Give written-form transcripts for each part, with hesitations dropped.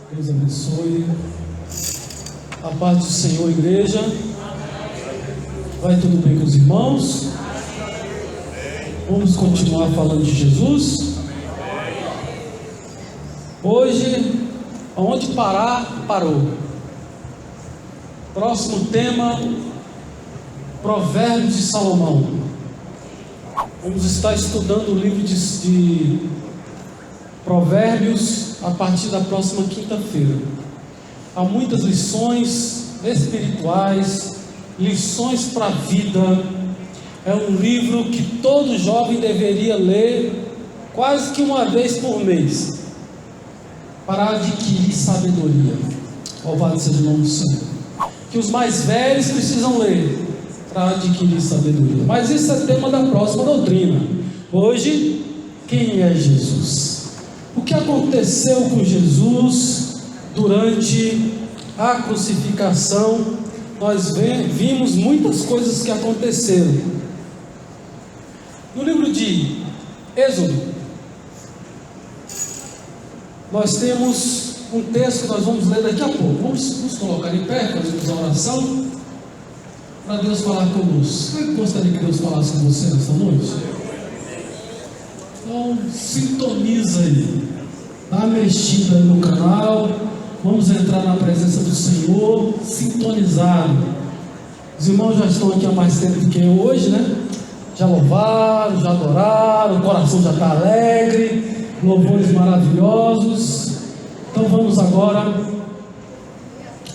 Deus abençoe. A paz do Senhor, igreja. Vai tudo bem com os irmãos? Vamos continuar falando de Jesus. Hoje, aonde parar, parou. Próximo tema, Provérbios de Salomão. Vamos estar estudando o livro de Provérbios a partir da próxima quinta-feira. Há muitas lições espirituais, lições para a vida. É um livro que todo jovem deveria ler quase que uma vez por mês, para adquirir sabedoria. Louvado seja o nome do Senhor. Que os mais velhos precisam ler para adquirir sabedoria. Mas isso é tema da próxima doutrina. Hoje, quem é Jesus? O que aconteceu com Jesus durante a crucificação? Nós vimos muitas coisas que aconteceram. No livro de Êxodo, nós temos um texto que nós vamos ler daqui a pouco. Vamos nos colocar em pé, fazemos a oração para Deus falar conosco. Eu gostaria que Deus falasse com você nesta noite. Então, sintoniza aí, dá uma mexida aí no canal. Vamos entrar na presença do Senhor, sintonizado. Os irmãos já estão aqui há mais tempo do que eu hoje, né? Já louvaram, já adoraram, o coração já está alegre, louvores maravilhosos. Então vamos agora,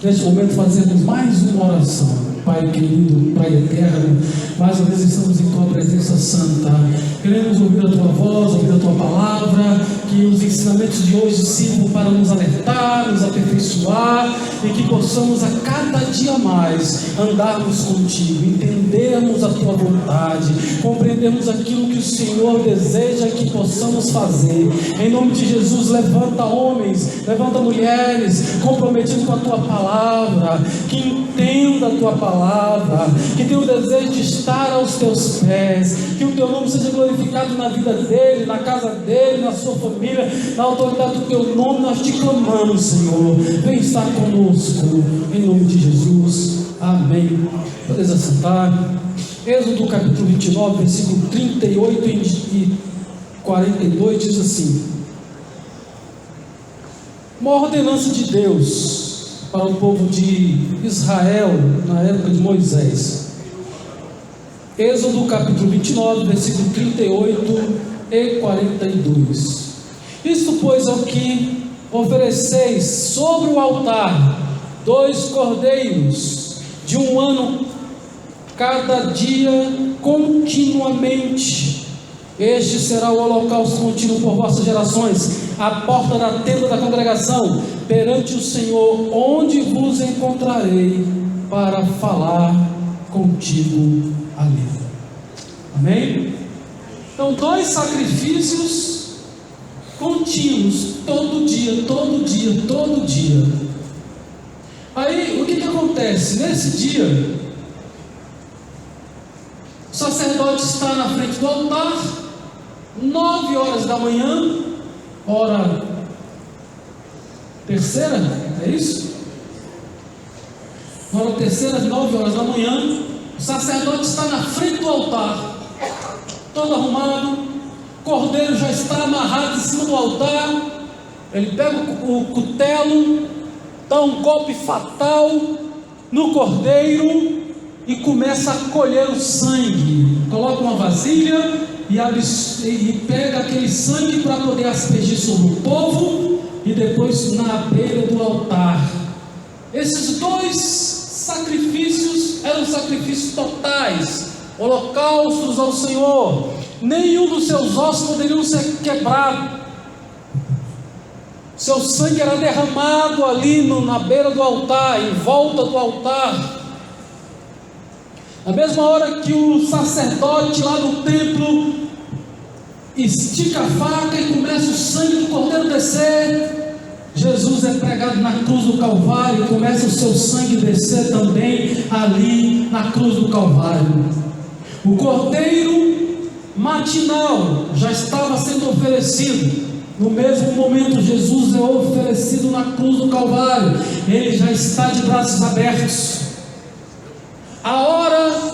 neste momento, fazermos mais uma oração. Pai querido, Pai eterno, mais uma vez estamos em Tua presença santa. Queremos ouvir a Tua voz, ouvir a Tua palavra, que os ensinamentos de hoje sirvam para nos alertar, nos aperfeiçoar, e que possamos a cada dia mais andarmos contigo, entendermos a Tua vontade, compreendermos aquilo que o Senhor deseja que possamos fazer. Em nome de Jesus, levanta homens, levanta mulheres comprometidos com a Tua palavra, que entenda a Tua palavra, que tenha o desejo de estar aos Teus pés, que o Teu nome seja glorificado na vida dele, na casa dele, na sua família, na autoridade do Teu nome. Nós te clamamos, Senhor, vem estar conosco, em nome de Jesus, amém. Podeis assentar. Êxodo capítulo 29, versículo 38 e 42 diz assim: uma ordenança de Deus para o povo de Israel na época de Moisés. Êxodo capítulo 29, versículo 38 e 42. Isto, pois, é o que ofereceis sobre o altar: 2 cordeiros de 1 ano cada dia continuamente. Este será o holocausto contínuo por vossas gerações, à porta da tenda da congregação, perante o Senhor, onde vos encontrarei para falar contigo ali. Amém? Então, 2 sacrifícios contínuos, todo dia, todo dia, todo dia. Aí, o que acontece? Nesse dia, o sacerdote está na frente do altar, 9 horas da manhã, hora terceira, é isso? Hora terceira, 9 horas da manhã, o sacerdote está na frente do altar, todo arrumado, o cordeiro já está amarrado em cima do altar. Ele pega o cutelo, dá um golpe fatal no cordeiro e começa a colher o sangue. Coloca uma vasilha e pega aquele sangue para poder aspergir sobre o povo e depois na beira do altar. Esses 2 sacrifícios eram sacrifícios totais, holocaustos ao Senhor. Nenhum dos seus ossos poderiam ser quebrados. Seu sangue era derramado ali na beira do altar, em volta do altar. Na mesma hora que o sacerdote lá no templo estica a faca e começa o sangue do cordeiro descer, Jesus é pregado na cruz do Calvário e começa o seu sangue descer também ali na cruz do Calvário. O cordeiro matinal já estava sendo oferecido. No mesmo momento, Jesus é oferecido na cruz do Calvário. Ele já está de braços abertos. A hora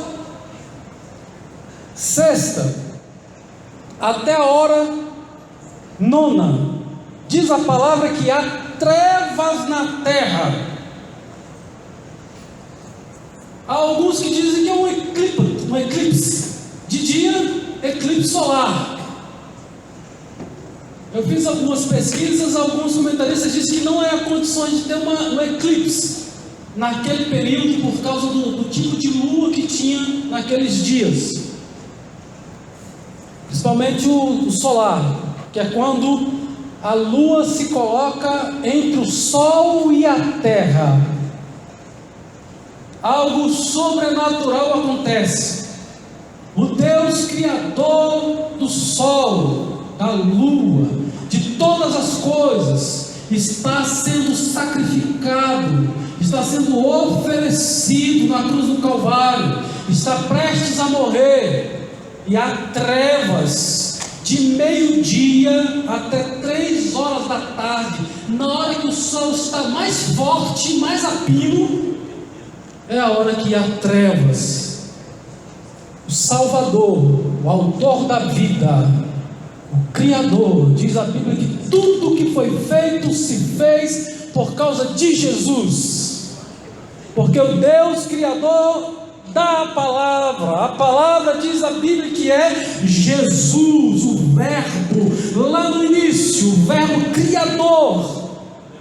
sexta até a hora nona, diz a palavra que há trevas na terra. Há alguns que dizem que é um eclipse de dia, eclipse solar. Eu fiz algumas pesquisas, alguns comentaristas dizem que não é a condição de ter um eclipse naquele período, por causa do tipo de lua que tinha naqueles dias, principalmente o solar, que é quando a lua se coloca entre o sol e a terra. Algo sobrenatural acontece. O Deus criador do sol, da lua, de todas as coisas, está sendo sacrificado, está sendo oferecido na cruz do Calvário, está prestes a morrer, e há trevas de meio-dia até 3 horas da tarde, na hora que o sol está mais forte, mais a pino, é a hora que há trevas. O Salvador, o autor da vida, o Criador, diz a Bíblia que tudo que foi feito se fez por causa de Jesus, porque o Deus Criador dá a palavra diz a Bíblia que é Jesus, o Verbo, lá no início, o Verbo Criador,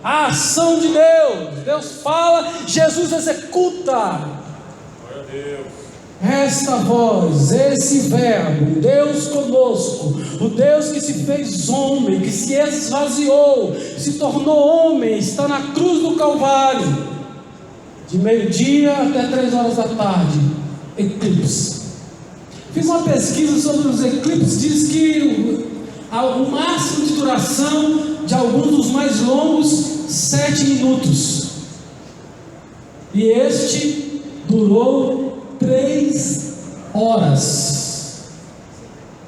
a ação de Deus. Deus fala, Jesus executa. Glória a Deus. Esta voz, esse Verbo, Deus conosco, o Deus que se fez homem, que se esvaziou, se tornou homem, está na cruz do Calvário, de meio-dia até 3 horas da tarde, eclipse. Fiz uma pesquisa sobre os eclipses, diz que o máximo de duração de alguns dos mais longos, 7 minutos, e este durou 3 horas,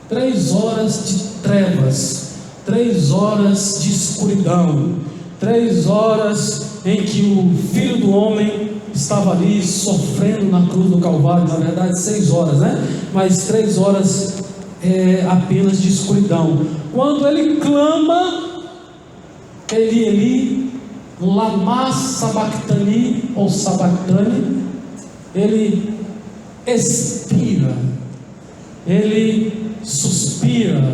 3 horas de trevas, 3 horas de escuridão, 3 horas em que o Filho do Homem estava ali sofrendo na cruz do Calvário. Na verdade 6 horas, né? Mas 3 horas apenas de escuridão. Quando ele clama, Eli, Eli, lama sabachthani, ou sabachthani, ele expira, ele suspira: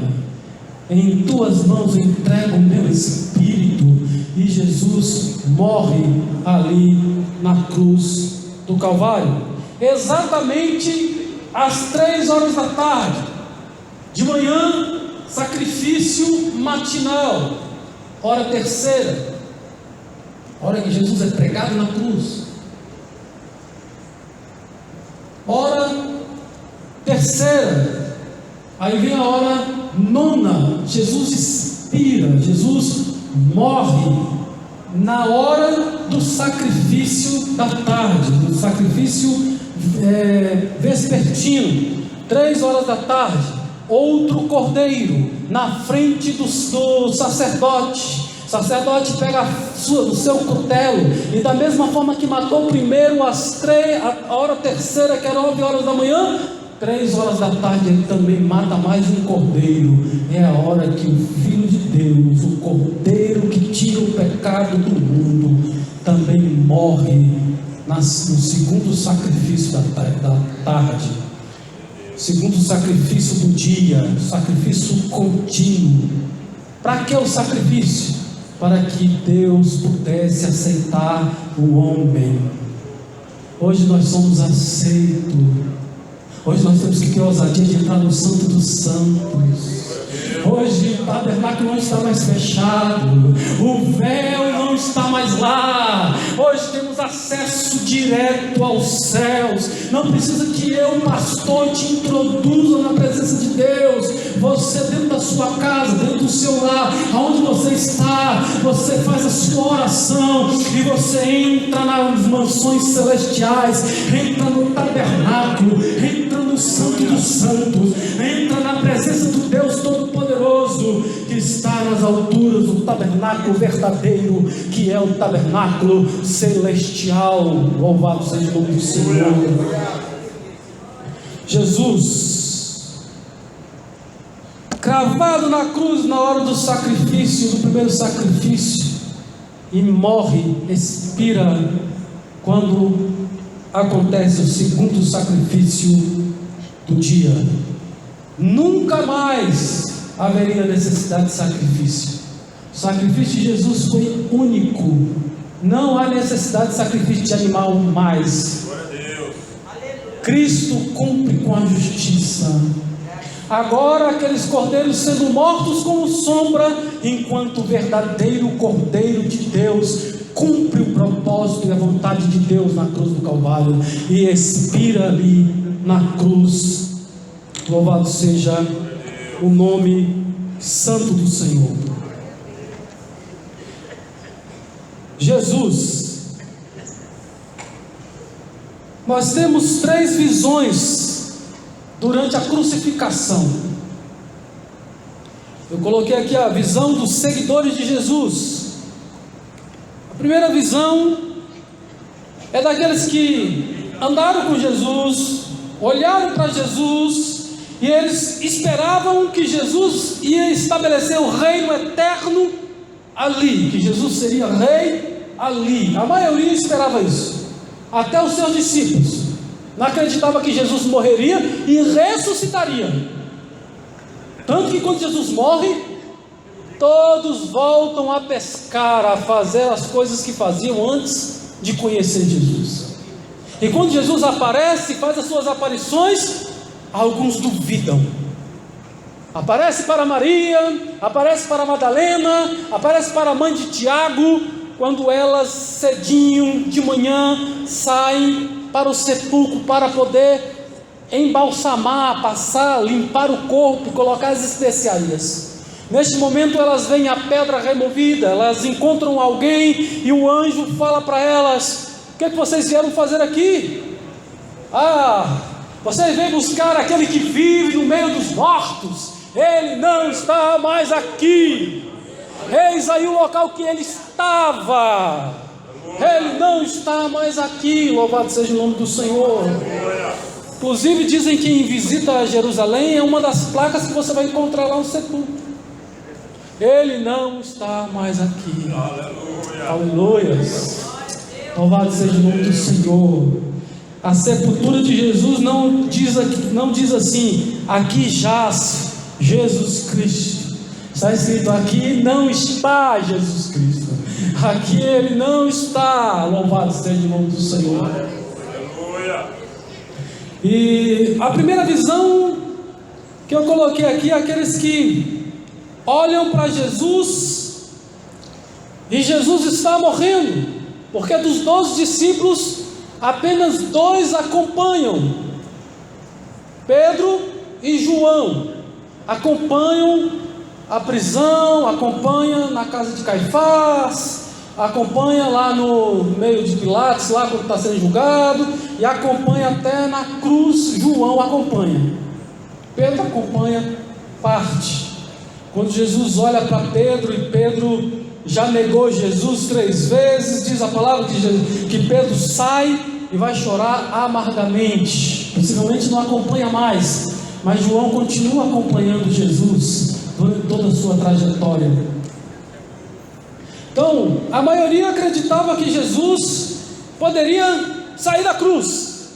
em tuas mãos entrego o meu espírito. E Jesus morre ali na cruz do Calvário, exatamente às 3 horas da tarde. De manhã, sacrifício matinal, hora terceira, hora que Jesus é pregado na cruz. Hora terceira, aí vem a hora nona, Jesus expira, Jesus morre na hora do sacrifício da tarde, do sacrifício vespertino, 3 horas da tarde. Outro cordeiro na frente do sacerdote. O sacerdote pega o seu cutelo, e da mesma forma que matou o primeiro a hora terceira, que era 9 horas da manhã, 3 horas da tarde ele também mata mais um cordeiro. É a hora que o Filho de Deus, o cordeiro que tira o pecado do mundo, também morre no segundo sacrifício da tarde, segundo sacrifício do dia, sacrifício contínuo. Para que o sacrifício? Para que Deus pudesse aceitar o homem. Hoje nós somos aceitos. Hoje nós temos que ter a ousadia de entrar no Santo dos Santos. Hoje o tabernáculo não está mais fechado, o véu não está mais lá. Hoje temos acesso direto aos céus. Não precisa que eu, pastor, te introduza na presença de Deus. Você dentro da sua casa, dentro do seu lar, aonde você está, você faz a sua oração e você entra nas mansões celestiais, entra no tabernáculo, entra no no Santo dos Santos, entra na presença do Deus Todo-Poderoso, que está nas alturas, do tabernáculo verdadeiro, que é o tabernáculo celestial. Louvado seja o nome do Senhor. Jesus, cravado na cruz na hora do sacrifício, do primeiro sacrifício, e morre, expira, quando acontece o segundo sacrifício do dia. Nunca mais haveria necessidade de sacrifício. O sacrifício de Jesus foi único. Não há necessidade de sacrifício de animal mais. Cristo cumpre com a justiça. Agora aqueles cordeiros sendo mortos como sombra, enquanto o verdadeiro Cordeiro de Deus cumpre o propósito e a vontade de Deus na cruz do Calvário e expira ali na cruz. Louvado seja o nome santo do Senhor. Jesus, nós temos 3 visões durante a crucificação. Eu coloquei aqui a visão dos seguidores de Jesus. A primeira visão é daqueles que andaram com Jesus, olharam para Jesus, e eles esperavam que Jesus ia estabelecer o reino eterno ali, que Jesus seria rei ali. A maioria esperava isso, até os seus discípulos não acreditava que Jesus morreria e ressuscitaria. Tanto que quando Jesus morre, todos voltam a pescar, a fazer as coisas que faziam antes de conhecer Jesus. E quando Jesus aparece, faz as suas aparições, alguns duvidam. Aparece para Maria, aparece para Madalena, aparece para a mãe de Tiago, quando elas cedinho de manhã saem para o sepulcro, para poder embalsamar, passar, limpar o corpo, colocar as especiarias. Neste momento elas veem a pedra removida, elas encontram alguém e o anjo fala para elas: o que é que vocês vieram fazer aqui? Vocês vêm buscar aquele que vive no meio dos mortos, ele não está mais aqui. Eis aí o local que ele estava. Ele não está mais aqui. Louvado seja o nome do Senhor. Inclusive dizem que em visita a Jerusalém é uma das placas que você vai encontrar lá no sepulcro. Ele não está mais aqui. Aleluia. Louvado seja o nome do Senhor. A sepultura de Jesus não diz assim: aqui jaz Jesus Cristo. Está escrito: aqui não está Jesus Cristo. Aqui ele não está. Louvado seja o nome do Senhor. Aleluia. E a primeira visão que eu coloquei aqui é aqueles que olham para Jesus e Jesus está morrendo, porque dos 12 discípulos apenas 2 acompanham. Pedro e João acompanham a prisão, acompanha na casa de Caifás, acompanha lá no meio de Pilatos, lá quando está sendo julgado, e acompanha até na cruz. João acompanha, Pedro acompanha parte. Quando Jesus olha para Pedro, e Pedro já negou Jesus 3 vezes, diz a palavra que Pedro sai e vai chorar amargamente. Possivelmente não acompanha mais, mas João continua acompanhando Jesus durante toda a sua trajetória. Então, a maioria acreditava que Jesus poderia sair da cruz.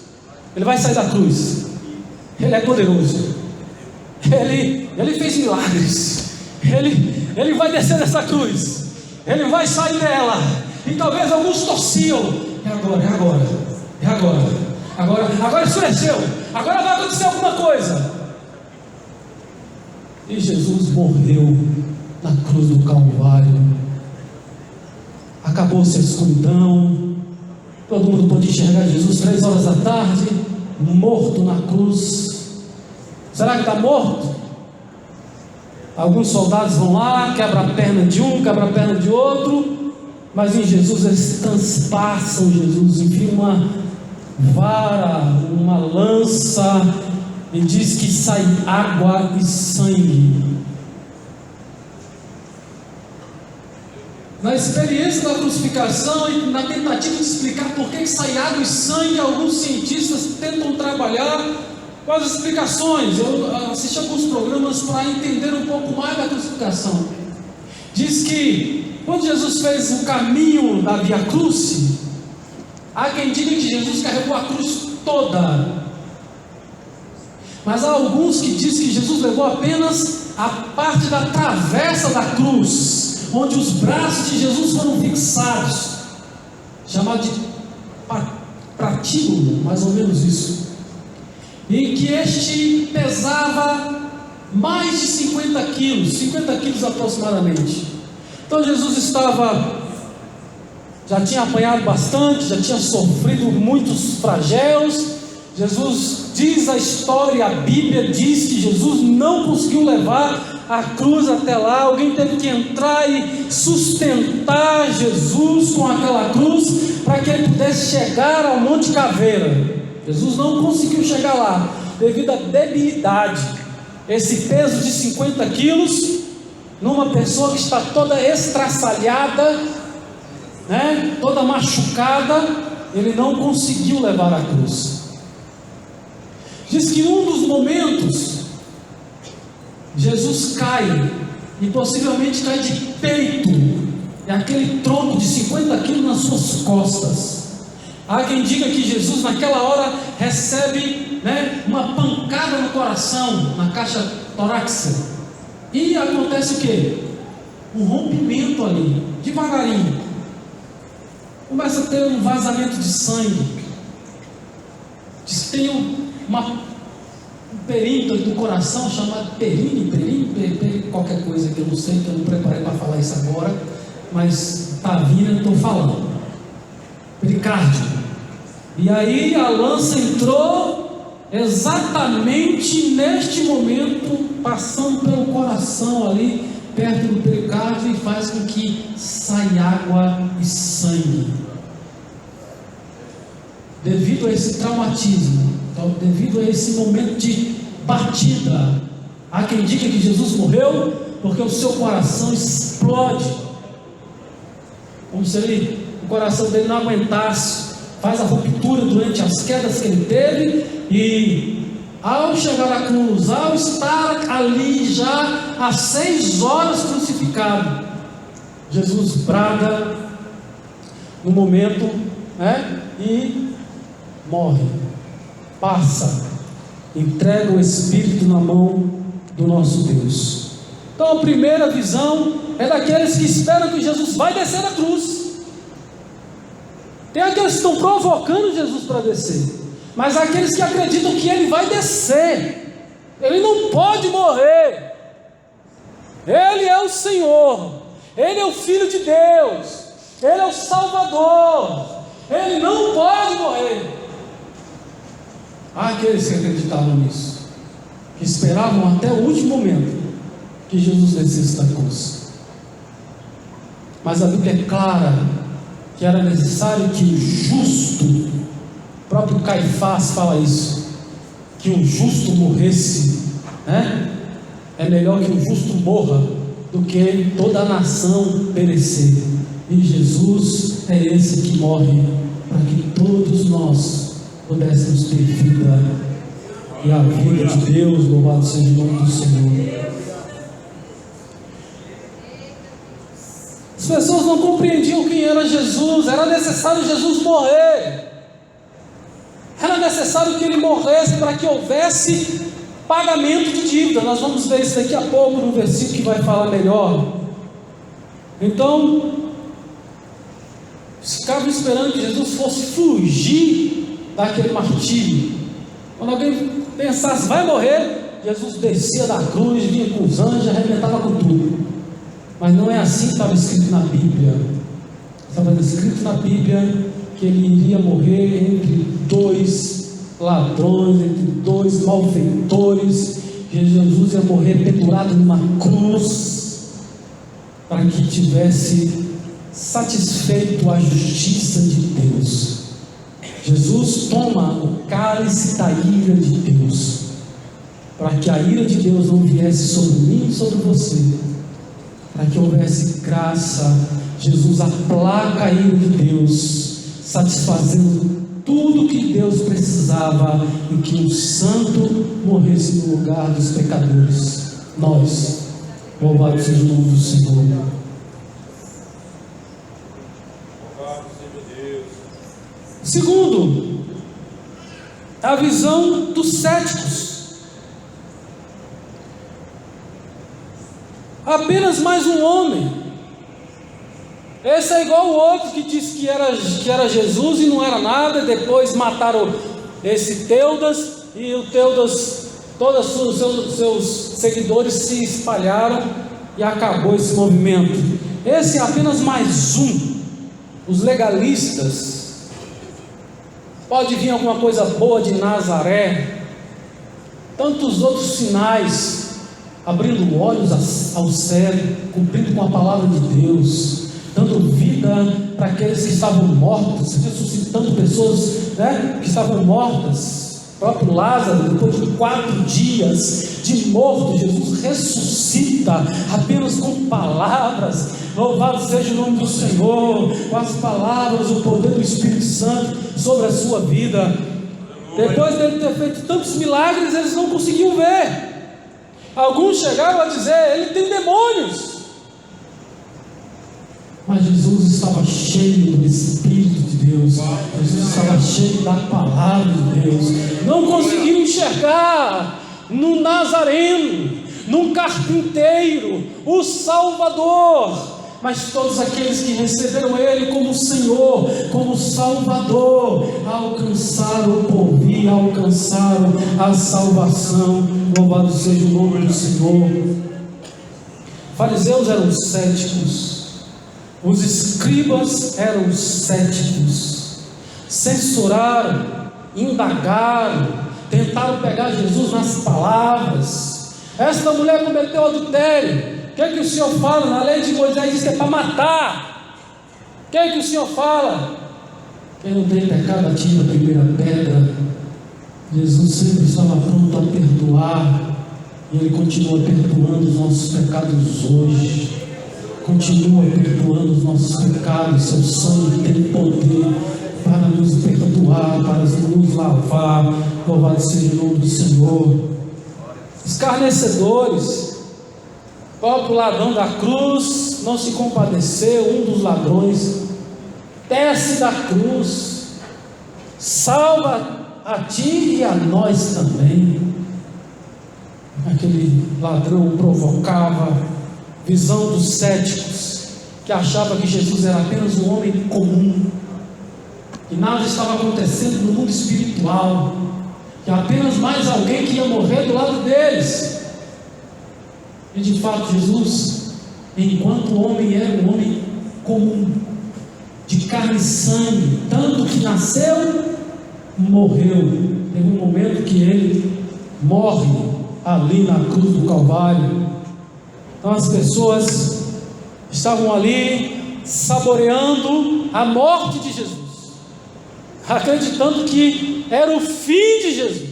Ele vai sair da cruz. Ele é poderoso. Ele fez milagres. Ele vai descer dessa cruz. Ele vai sair dela. E talvez alguns torciam. Agora escureceu. Agora vai acontecer alguma coisa. E Jesus morreu na cruz do Calvário. Acabou-se a escuridão. Todo mundo pôde enxergar Jesus 3 horas da tarde, morto na cruz. Será que está morto? Alguns soldados vão lá, quebra a perna de um, quebra a perna de outro, mas em Jesus eles transpassam Jesus, enfiam uma vara, uma lança, e diz que sai água e sangue. Na experiência da crucificação e na tentativa de explicar por que sai água e sangue, alguns cientistas tentam trabalhar com as explicações. Eu assisti alguns programas para entender um pouco mais da crucificação. Diz que quando Jesus fez o caminho da Via Crucis, há quem diga que Jesus carregou a cruz toda, mas há alguns que dizem que Jesus levou apenas a parte da travessa da cruz, onde os braços de Jesus foram fixados, chamado de patíbulo, mais ou menos isso, em que este pesava mais de 50 quilos aproximadamente. Então Jesus já tinha apanhado bastante, já tinha sofrido muitos flagelos. Jesus, diz a história, a Bíblia diz que Jesus não conseguiu levar a cruz até lá. Alguém teve que entrar e sustentar Jesus com aquela cruz, para que ele pudesse chegar ao Monte Caveira. Jesus não conseguiu chegar lá, devido à debilidade. Esse peso de 50 quilos, numa pessoa que está toda estraçalhada, toda machucada, ele não conseguiu levar a cruz. Diz que em um dos momentos, Jesus cai, e possivelmente cai de peito, e aquele tronco de 50 quilos nas suas costas. Há quem diga que Jesus naquela hora recebe uma pancada no coração, na caixa torácica, e acontece o quê? Um rompimento ali, devagarinho, começa a ter um vazamento de sangue. Diz que tem um perímetro do coração chamado perine, qualquer coisa que eu não sei, que eu não preparei para falar isso agora, mas está vindo, eu estou falando, pericárdio. E aí a lança entrou exatamente neste momento, passando pelo coração ali, perto do pericárdio, e faz com que saia água e sangue. Devido a esse traumatismo, devido a esse momento de batida, há quem diga que Jesus morreu porque o seu coração explode, como se o coração dele não aguentasse, faz a ruptura durante as quedas que ele teve, e ao chegar à cruz, ao estar ali já há 6 horas crucificado, Jesus brada no momento, e morre, passa, entrega o Espírito na mão do nosso Deus. Então a primeira visão é daqueles que esperam que Jesus vai descer da cruz. Tem aqueles que estão provocando Jesus para descer, mas há aqueles que acreditam que ele vai descer, ele não pode morrer, ele é o Senhor, ele é o Filho de Deus, ele é o Salvador, ele não pode morrer. Há aqueles que acreditavam nisso, que esperavam até o último momento que Jesus descesse da cruz. Mas a Bíblia é clara que era necessário que o justo, o próprio Caifás fala isso, que o justo morresse, é melhor que o justo morra do que toda a nação perecer. E Jesus é esse que morre para que todos nós pudéssemos ter vida, e a vida de Deus, louvado seja o nome do Senhor. As pessoas não compreendiam quem era Jesus. Era necessário Jesus morrer, era necessário que ele morresse para que houvesse pagamento de dívida. Nós vamos ver isso daqui a pouco no versículo que vai falar melhor. Então, ficavam esperando que Jesus fosse fugir daquele martírio. Quando alguém pensasse, vai morrer, Jesus descia da cruz, vinha com os anjos, arrebentava com tudo. Mas não é assim que estava escrito na Bíblia. Estava escrito na Bíblia que ele iria morrer entre 2 ladrões, entre 2 malfeitores, que Jesus ia morrer pendurado numa cruz, para que tivesse satisfeito a justiça de Deus. Jesus toma o cálice da ira de Deus, para que a ira de Deus não viesse sobre mim e sobre você, para que houvesse graça. Jesus aplaca a ira de Deus, satisfazendo tudo que Deus precisava, e que um santo morresse no lugar dos pecadores, nós. Louvado seja o nome do Senhor. Louvado seja Deus. Segundo, a visão dos céticos. Apenas mais um homem. Esse é igual o outro que disse que era Jesus e não era nada. Depois mataram esse Teudas, e o Teudas, todos os seus seguidores se espalharam e acabou esse movimento. Esse é apenas mais um. Os legalistas. Pode vir alguma coisa boa de Nazaré, tantos outros sinais, abrindo olhos ao céu, cumprindo com a palavra de Deus, dando vida para aqueles que estavam mortos, ressuscitando pessoas, que estavam mortas. O próprio Lázaro, depois de 4 dias de morto, Jesus ressuscita apenas com palavras. Louvado seja o nome do Senhor, com as palavras, o poder do Espírito Santo sobre a sua vida. Depois dele ter feito tantos milagres, eles não conseguiam ver. Alguns chegaram a dizer: ele tem demônios. Mas Jesus estava cheio do Espírito de Deus, Jesus estava cheio da palavra de Deus. Não conseguiram enxergar no Nazareno, num carpinteiro, o Salvador. Mas todos aqueles que receberam Ele como Senhor, como Salvador, alcançaram o porvir, alcançaram a salvação. Louvado seja o nome do Senhor. Fariseus eram céticos, os escribas eram céticos, censuraram, indagaram, tentaram pegar Jesus nas palavras. Esta mulher cometeu adultério. O que é que o Senhor fala? Na lei de Moisés diz que é para matar. O que é que o Senhor fala? Quem não tem pecado atira a primeira pedra. Jesus sempre estava pronto a perdoar, e Ele continua perdoando os nossos pecados hoje. Continua perdoando os nossos pecados. Seu sangue tem poder para nos perdoar, para nos lavar. Louvado seja o nome do Senhor. Escarnecedores. O próprio ladrão da cruz não se compadeceu. Um dos ladrões desce da cruz, salva a ti e a nós também. Aquele ladrão provocava visão dos céticos, que achava que Jesus era apenas um homem comum, que nada estava acontecendo no mundo espiritual, que apenas mais alguém que ia morrer do lado deles. E de fato Jesus, enquanto homem, era um homem comum, de carne e sangue, tanto que nasceu, morreu. Teve um momento que ele morre ali na cruz do Calvário. Então as pessoas estavam ali saboreando a morte de Jesus, acreditando que era o fim de Jesus,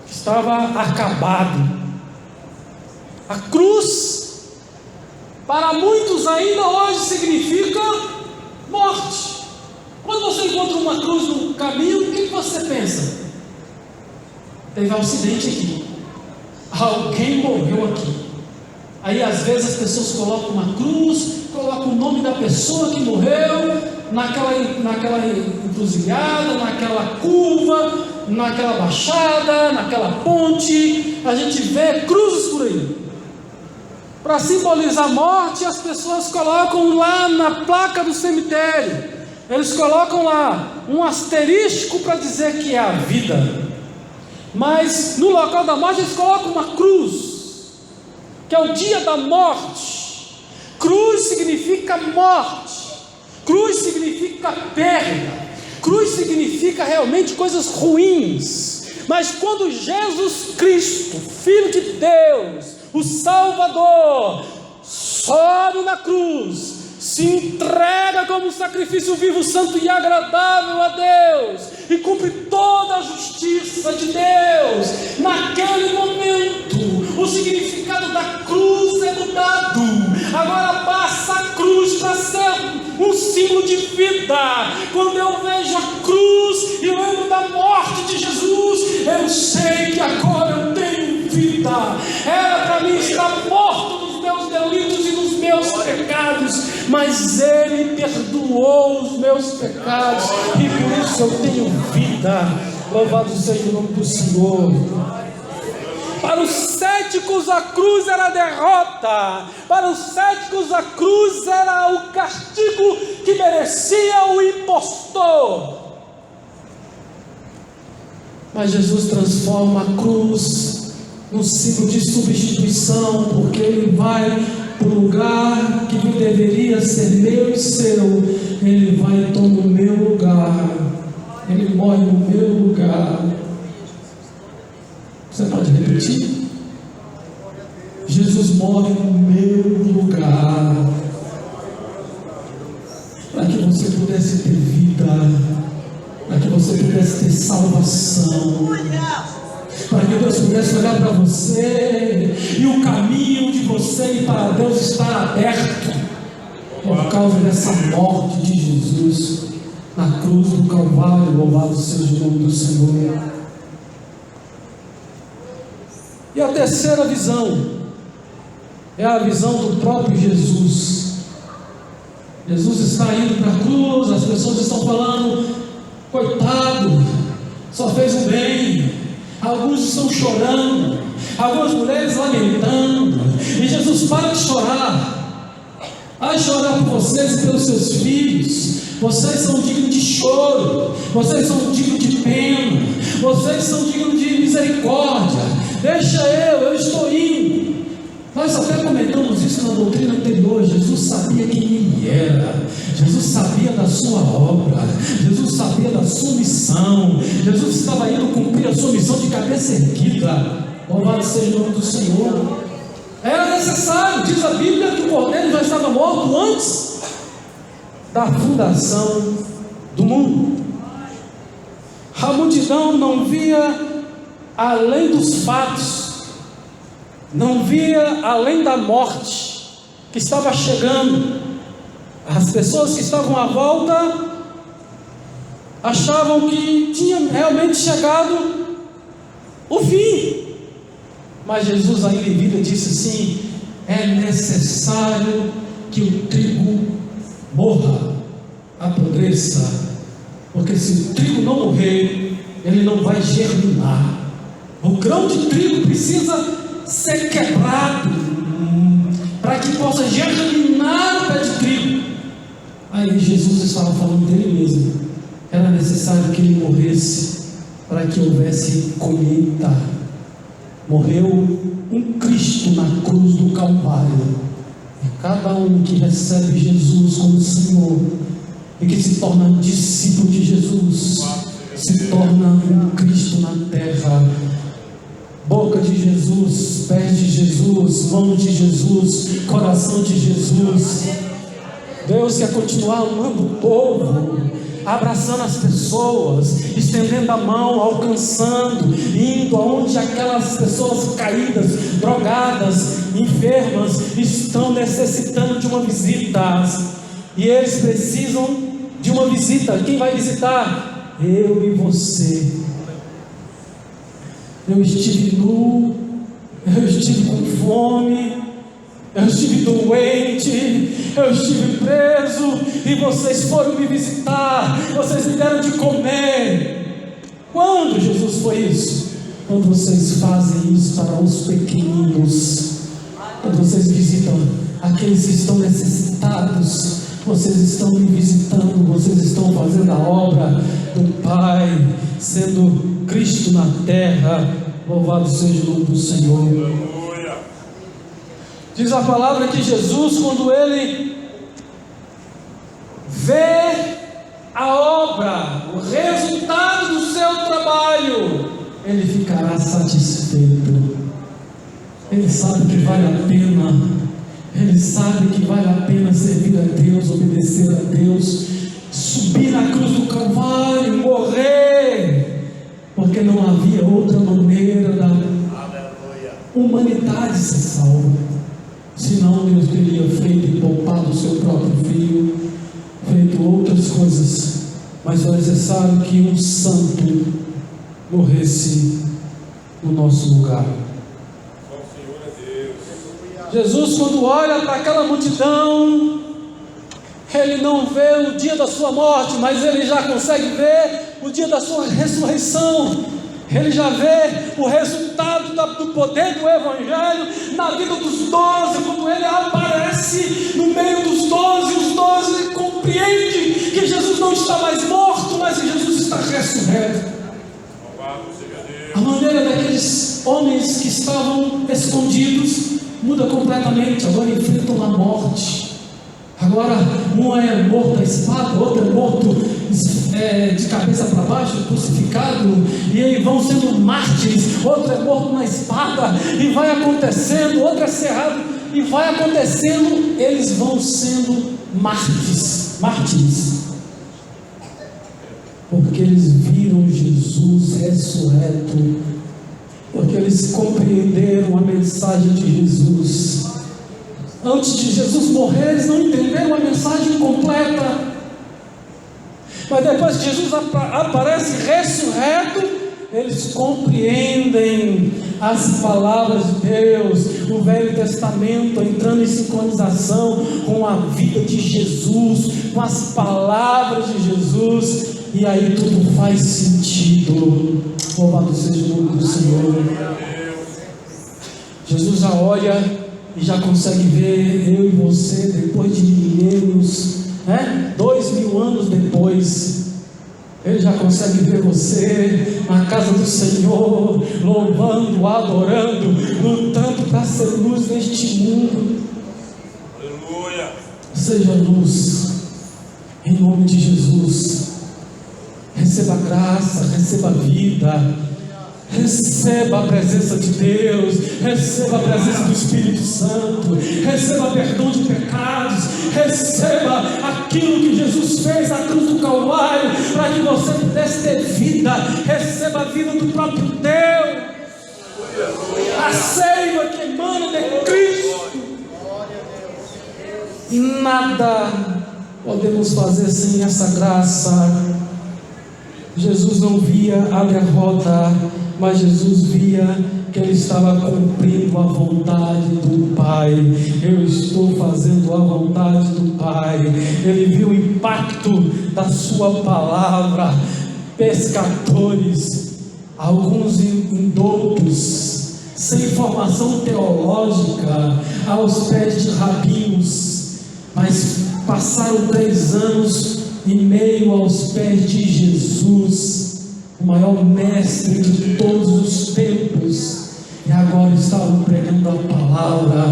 estava acabado. A cruz, para muitos ainda hoje, significa morte. Quando você encontra uma cruz no caminho, o que você pensa? Teve um acidente aqui, alguém morreu aqui. Aí às vezes as pessoas colocam uma cruz, colocam o nome da pessoa que morreu naquela encruzilhada, naquela curva, naquela baixada, naquela ponte. A gente vê cruzes por aí. Para simbolizar a morte, as pessoas colocam lá na placa do cemitério, eles colocam lá um asterístico para dizer que é a vida. Mas no local da morte eles colocam uma cruz, que é o dia da morte. Cruz significa morte, cruz significa perda, cruz significa realmente coisas ruins. Mas quando Jesus Cristo, Filho de Deus, o Salvador, sobe na cruz, se entrega como um sacrifício vivo, santo e agradável a Deus, e cumpre toda a justiça de Deus. Naquele momento, o significado da cruz é mudado. Agora passa a cruz para ser um símbolo de vida. Quando eu vejo a cruz e lembro da morte de Jesus, eu sei que agora eu tenho vida. Era para mim estar morto nos meus delitos e nos meus pecados, mas Ele perdoou os meus pecados, e por isso eu tenho vida. Louvado seja o nome do Senhor. Para os céticos a cruz era a derrota, para os céticos a cruz era o castigo que merecia o impostor. Mas Jesus transforma a cruz num símbolo de substituição, porque Ele vai para o lugar que deveria ser meu e seu. Ele vai e toma o meu lugar, Ele morre no meu lugar. Você pode repetir? Jesus morre no meu lugar, para que você pudesse ter vida, para que você pudesse ter salvação, para que Deus pudesse olhar para você e o caminho de você ir para Deus estar aberto, por causa dessa morte de Jesus na cruz do Calvário. Louvado seja o nome do Senhor. E a terceira visão é a visão do próprio Jesus. Jesus está indo para a cruz, as pessoas estão falando: coitado, só fez o bem. Alguns estão chorando, algumas mulheres lamentando, e Jesus: para de chorar, vai chorar por vocês e pelos seus filhos. Vocês são dignos de choro, vocês são dignos de pena, vocês são dignos de misericórdia. Deixa eu estou indo. Nós até comentamos isso na doutrina anterior. Jesus sabia quem Ele era, Jesus sabia da sua obra, Jesus sabia da sua missão. Jesus estava indo cumprir a sua missão de cabeça erguida. Louvado seja o nome do Senhor. Era necessário, diz a Bíblia, que o cordeiro já estava morto antes da fundação do mundo. A multidão não via além dos fatos, não via além da morte que estava chegando. As pessoas que estavam à volta achavam que tinha realmente chegado o fim. Mas Jesus ainda em vida disse assim: é necessário que o trigo morra, apodreça, porque se o trigo não morrer, ele não vai germinar. O grão de trigo precisa ser quebrado para que possa germinar o pé de trigo. Aí Jesus estava falando dele mesmo. Era necessário que ele morresse para que houvesse colheita. Morreu um Cristo na cruz do Calvário, e cada um que recebe Jesus como Senhor e que se torna discípulo de Jesus se torna um Cristo na terra. Boca de Jesus, pés de Jesus, mão de Jesus, coração de Jesus. Deus quer continuar amando o povo, abraçando as pessoas, estendendo a mão, alcançando, indo aonde aquelas pessoas caídas, drogadas, enfermas estão necessitando de uma visita, e eles precisam de uma visita. Quem vai visitar? Eu e você. Eu estive nu, eu estive com fome, eu estive doente, eu estive preso, e vocês foram me visitar, vocês me deram de comer. Quando Jesus foi isso? Quando vocês fazem isso para os pequeninos, quando vocês visitam aqueles que estão necessitados, vocês estão me visitando, vocês estão fazendo a obra do Pai, sendo Cristo na terra. Louvado seja o nome do Senhor. Diz a palavra que Jesus, quando Ele vê a obra, o resultado do seu trabalho, Ele ficará satisfeito. Ele sabe que vale a pena, Ele sabe que vale a pena servir a Deus, obedecer a Deus, subir na cruz do Calvário, morrer não havia outra maneira da humanidade ser salva, senão Deus teria feito e poupado o seu próprio filho, feito outras coisas, mas foi necessário que um santo morresse no nosso lugar. Jesus, quando olha para aquela multidão, ele não vê o dia da sua morte, mas ele já consegue ver o dia da sua ressurreição. Ele já vê o resultado do poder do Evangelho na vida dos 12, quando ele aparece no meio dos 12, os 12 compreendem que Jesus não está mais morto, mas que Jesus está ressurreto. A maneira daqueles homens que estavam escondidos muda completamente, agora enfrentam a morte. Agora um é morto à espada, outro é morto de cabeça para baixo, crucificado, e aí vão sendo mártires. Outro é morto na espada, e vai acontecendo, outro é cerrado, e vai acontecendo, eles vão sendo mártires, porque eles viram Jesus ressurreto, porque eles compreenderam a mensagem de Jesus. Antes de Jesus morrer, eles não entenderam a mensagem completa, mas depois que Jesus aparece ressurreto, eles compreendem as palavras de Deus, o Velho Testamento entrando em sincronização com a vida de Jesus, com as palavras de Jesus, e aí tudo faz sentido. Louvado seja o nome do Senhor. Jesus já olha e já consegue ver eu e você depois de milênios, 2000 anos depois. Ele já consegue ver você na casa do Senhor, louvando, adorando, lutando para ser luz neste mundo. Aleluia. Seja luz, em nome de Jesus. Receba graça, receba vida, receba a presença de Deus, receba a presença do Espírito Santo, receba perdão de pecados, receba aquilo que Jesus fez na cruz do Calvário, para que você pudesse ter vida. Receba a vida do próprio Deus, a seiva que emana de Cristo. E nada podemos fazer sem essa graça. Jesus não via a derrota, mas Jesus via que ele estava cumprindo a vontade do Pai. Eu estou fazendo a vontade do Pai. Ele viu o impacto da sua palavra. Pescadores, alguns indoutos, sem formação teológica, aos pés de rabinos, mas passaram 3 anos e meio aos pés de Jesus, o maior mestre de todos os tempos, e agora estavam pregando a palavra,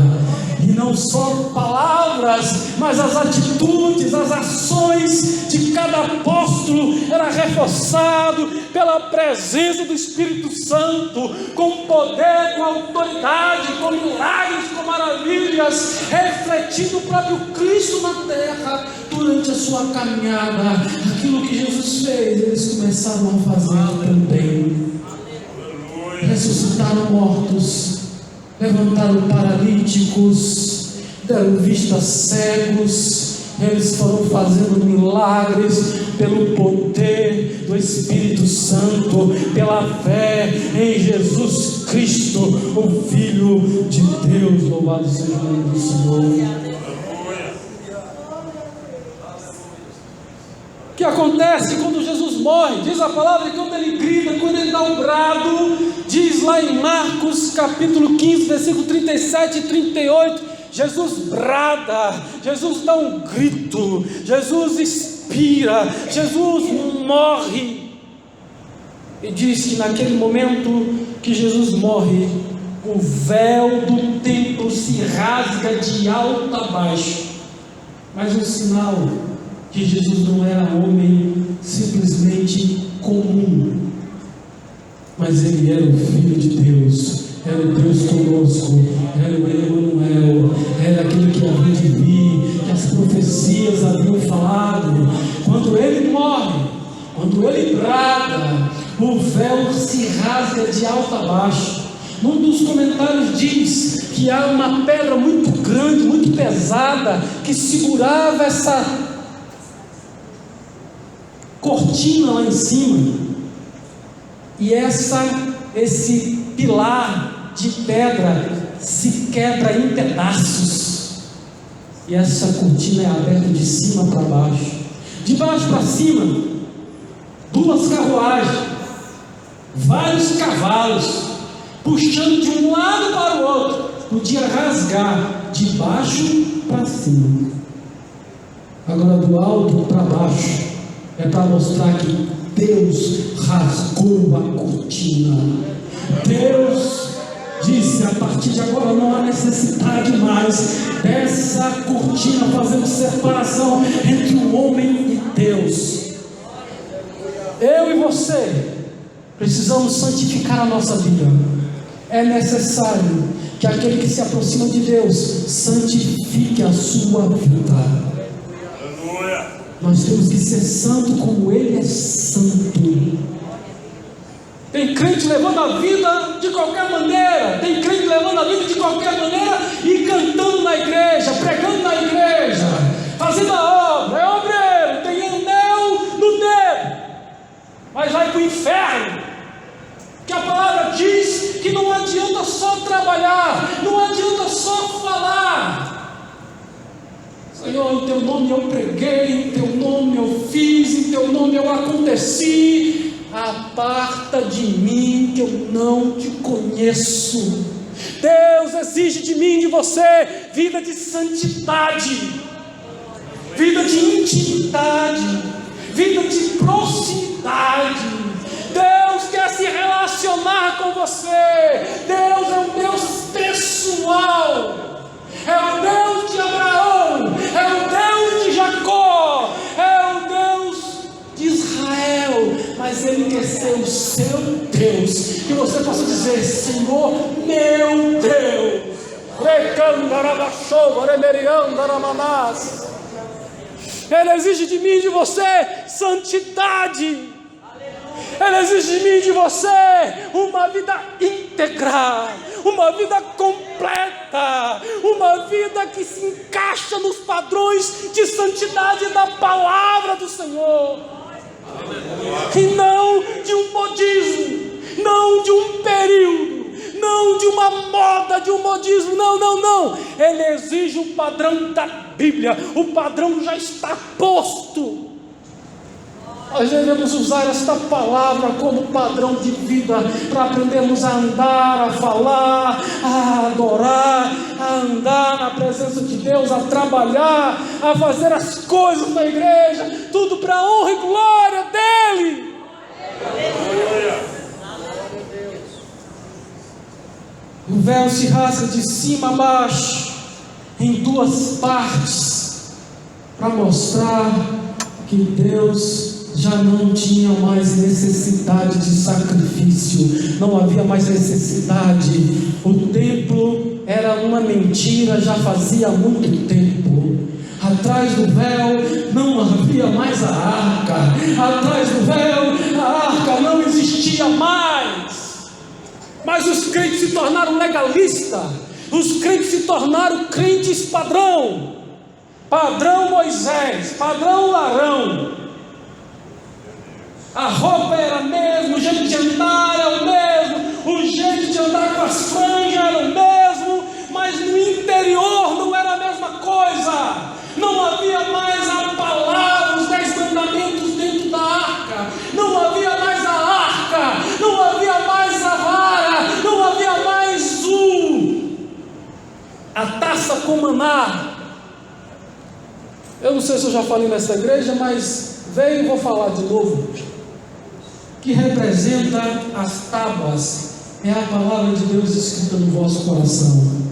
e não só palavras, mas as atitudes, as ações de cada apóstolo era reforçado pela presença do Espírito Santo, com poder, com autoridade, com milagres, com maravilhas, refletindo o próprio Cristo na terra. Durante a sua caminhada, aquilo que Jesus fez, eles começaram a fazer também. Ressuscitaram mortos, levantaram paralíticos, deram vista a cegos. Eles foram fazendo milagres pelo poder do Espírito Santo, pela fé em Jesus Cristo, o Filho de Deus. Louvado seja o nome do Senhor. O que acontece quando Jesus morre? Diz a palavra que quando ele grita, quando ele dá um brado, diz lá em Marcos capítulo 15, versículo 37 e 38, Jesus brada, Jesus dá um grito, Jesus expira, Jesus morre. E diz que naquele momento que Jesus morre, o véu do templo se rasga de alto a baixo, mas um sinal que Jesus não era homem simplesmente comum, mas ele era o Filho de Deus, era o Deus conosco, era o Emanuel, era aquele que havia de vir, que as profecias haviam falado. Quando ele morre, quando ele brada, o véu se rasga de alto a baixo. Num dos comentários diz que há uma pedra muito grande, muito pesada, que segurava essa cortina lá em cima, e esse pilar de pedra se quebra em pedaços, e essa cortina é aberta de cima para baixo. De baixo para cima, 2 carruagens, vários cavalos, puxando de um lado para o outro. Podia rasgar de baixo para cima. Agora do alto para baixo é para mostrar que Deus rasgou a cortina. Deus disse: a partir de agora não há necessidade mais dessa cortina fazendo separação entre o homem e Deus. Eu e você precisamos santificar a nossa vida. É necessário que aquele que se aproxima de Deus santifique a sua vida. Aleluia. Nós temos que ser santo como Ele é santo. Tem crente levando a vida de qualquer maneira, tem crente levando a vida de qualquer maneira e cantando na igreja, pregando na igreja, fazendo a obra, é obreiro, tem anel no dedo, mas vai para o inferno. Que a palavra diz que não adianta só trabalhar, não adianta só falar. Senhor, em teu nome eu preguei, em teu nome eu fiz, em teu nome eu aconteci. Aparta de mim que eu não te conheço. Deus exige de mim e de você vida de santidade, vida de intimidade, vida de proximidade. Deus quer se relacionar com você. Deus é um Deus pessoal. É o Deus de Abraão, é o Deus de Jacó, é o Deus de Israel, mas Ele quer ser o seu Deus. Que você possa dizer: Senhor, meu Deus. Ele exige de mim e de você santidade. Ele exige de mim e de você uma vida íntegra, uma vida completa, uma vida que se encaixa nos padrões de santidade da palavra do Senhor, e não de um modismo, não de um período, não de uma moda, de um modismo, não. Ele exige o padrão da Bíblia, o padrão já está posto. Nós devemos usar esta palavra como padrão de vida, para aprendermos a andar, a falar, a adorar, a andar na presença de Deus, a trabalhar, a fazer as coisas na igreja, tudo para a honra e glória dEle. O véu se rasga de cima a baixo, em 2 partes, para mostrar que Deus já não tinha mais necessidade de sacrifício, não havia mais necessidade. O templo era uma mentira já fazia muito tempo. Atrás do véu não havia mais a arca, atrás do véu a arca não existia mais. Mas os crentes se tornaram legalistas, os crentes se tornaram crentes padrão Moisés, padrão Arão. A roupa era a mesma, o jeito de andar era o mesmo, o jeito de andar com as franjas era o mesmo, mas no interior não era a mesma coisa. Não havia mais a palavra, os 10 mandamentos dentro da arca, não havia mais a arca, não havia mais a vara, não havia mais a taça com maná. Eu não sei se eu já falei nessa igreja, mas venho e vou falar de novo. Que representa as tábuas, é a palavra de Deus escrita no vosso coração.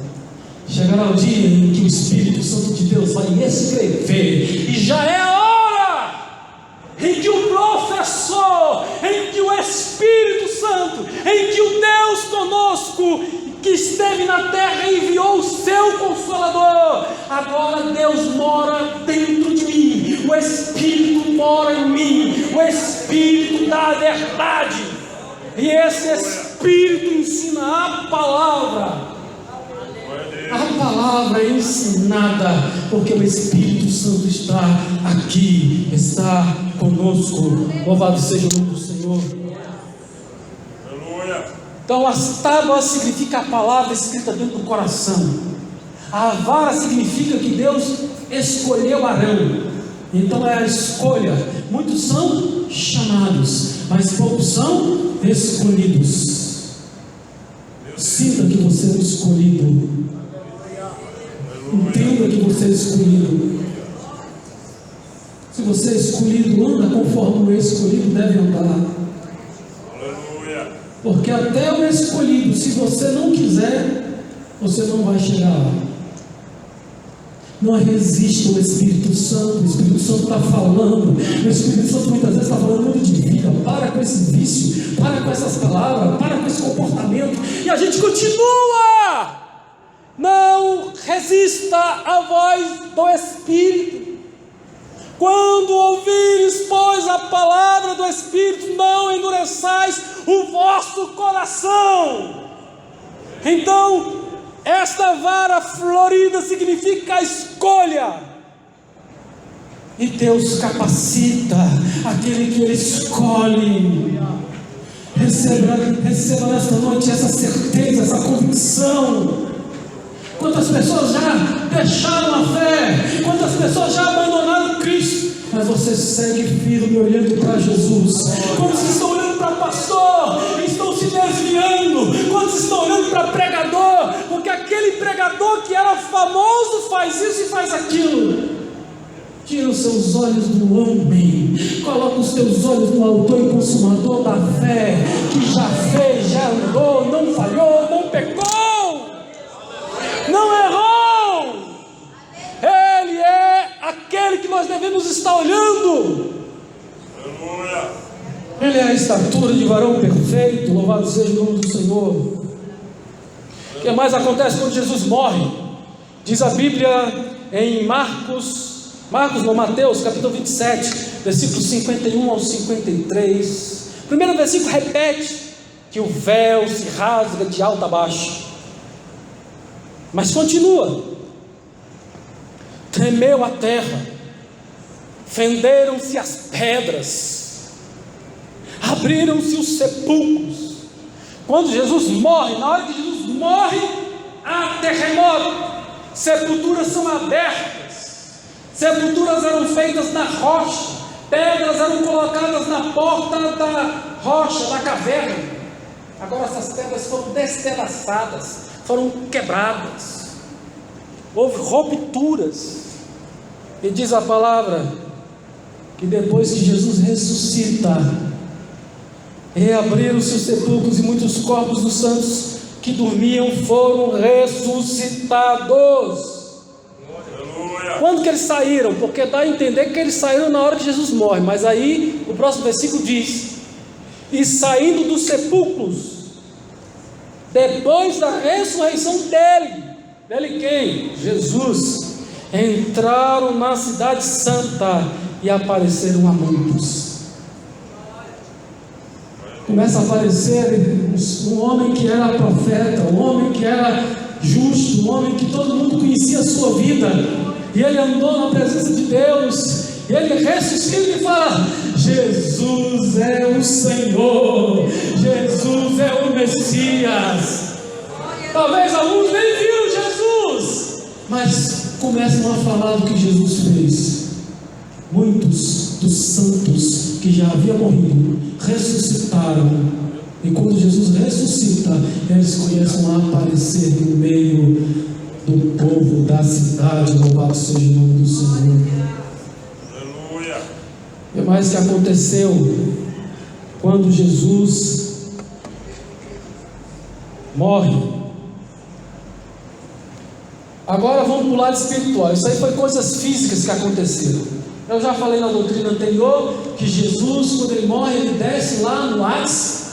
Chegará o dia em que o Espírito Santo de Deus vai escrever, e já é a hora em que o professor, em que o Espírito Santo, em que o Deus conosco, que esteve na terra e enviou o seu Consolador, agora Deus mora dentro de mim, o Espírito mora em mim, o Espírito da verdade. E esse Espírito ensina a palavra. A palavra é ensinada, porque o Espírito Santo está aqui, está conosco. Louvado seja o nome do Senhor. Aleluia. Então as tábuas significa a palavra escrita dentro do coração. A vara significa que Deus escolheu Arão. Então é a escolha. Muitos são chamados, mas poucos são escolhidos. Sinta que você é escolhido. Entenda que você é escolhido. Se você é escolhido, anda conforme o escolhido deve andar. Aleluia. Porque até o escolhido, se você não quiser, você não vai chegar lá. Não resista ao Espírito Santo. O Espírito Santo está falando. O Espírito Santo muitas vezes está falando muito de vida. Para com esse vício, para com essas palavras, para com esse comportamento. E a gente continua. Não resista à voz do Espírito. Quando ouvires, pois, a palavra do Espírito, não endureçais o vosso coração. Então, esta vara florida significa a escolha. E Deus capacita aquele que Ele escolhe. Receba nesta noite essa certeza, essa convicção. Quantas pessoas já deixaram a fé? Quantas pessoas já abandonaram Cristo? Mas você segue firme olhando para Jesus. Quantos estão olhando para pastor e estão se desviando? Quantos estão olhando para pregador? Porque aquele pregador que era famoso faz isso e faz aquilo. Tira os seus olhos do homem, coloca os teus olhos no autor e consumador da fé, que já fez, já andou, não falhou, não pecou, não errou. Ele é aquele que nós devemos estar olhando. Aleluia. Ele é a estatura de varão perfeito. Louvado seja o nome do Senhor. O que mais acontece quando Jesus morre? Diz a Bíblia em Mateus capítulo 27, versículos 51 ao 53. O primeiro versículo repete que o véu se rasga de alto a baixo, mas continua: tremeu a terra, fenderam-se as pedras, abriram-se os sepulcros. Quando Jesus morre, na hora que Jesus morre, há terremoto, sepulturas são abertas. Sepulturas eram feitas na rocha, pedras eram colocadas na porta da rocha, da caverna. Agora essas pedras foram despedaçadas, foram quebradas, houve rupturas. E diz a palavra que depois que Jesus ressuscita, reabriram-se os sepulcros e muitos corpos dos santos que dormiam foram ressuscitados. Quando que eles saíram? Porque dá a entender que eles saíram na hora que Jesus morre. Mas aí o próximo versículo diz: e saindo dos sepulcros, depois da ressurreição dele quem? Jesus, entraram na cidade santa e apareceram a muitos. Começa a aparecer um homem que era profeta, um homem que era justo, um homem que todo mundo conhecia a sua vida. E ele andou na presença de Deus, e ele ressuscita e fala: Jesus é o Senhor, Jesus é o Messias. Talvez alguns nem viram Jesus, mas começam a falar do que Jesus fez. Muitos dos santos que já haviam morrido ressuscitaram, e quando Jesus ressuscita, eles começam a aparecer no meio do povo da cidade. Louvado seja o nome do Senhor. Aleluia. E mais que aconteceu quando Jesus morre. Agora vamos para o lado espiritual. Isso aí foi coisas físicas que aconteceram. Eu já falei na doutrina anterior que Jesus, quando ele morre, ele desce lá no Hades,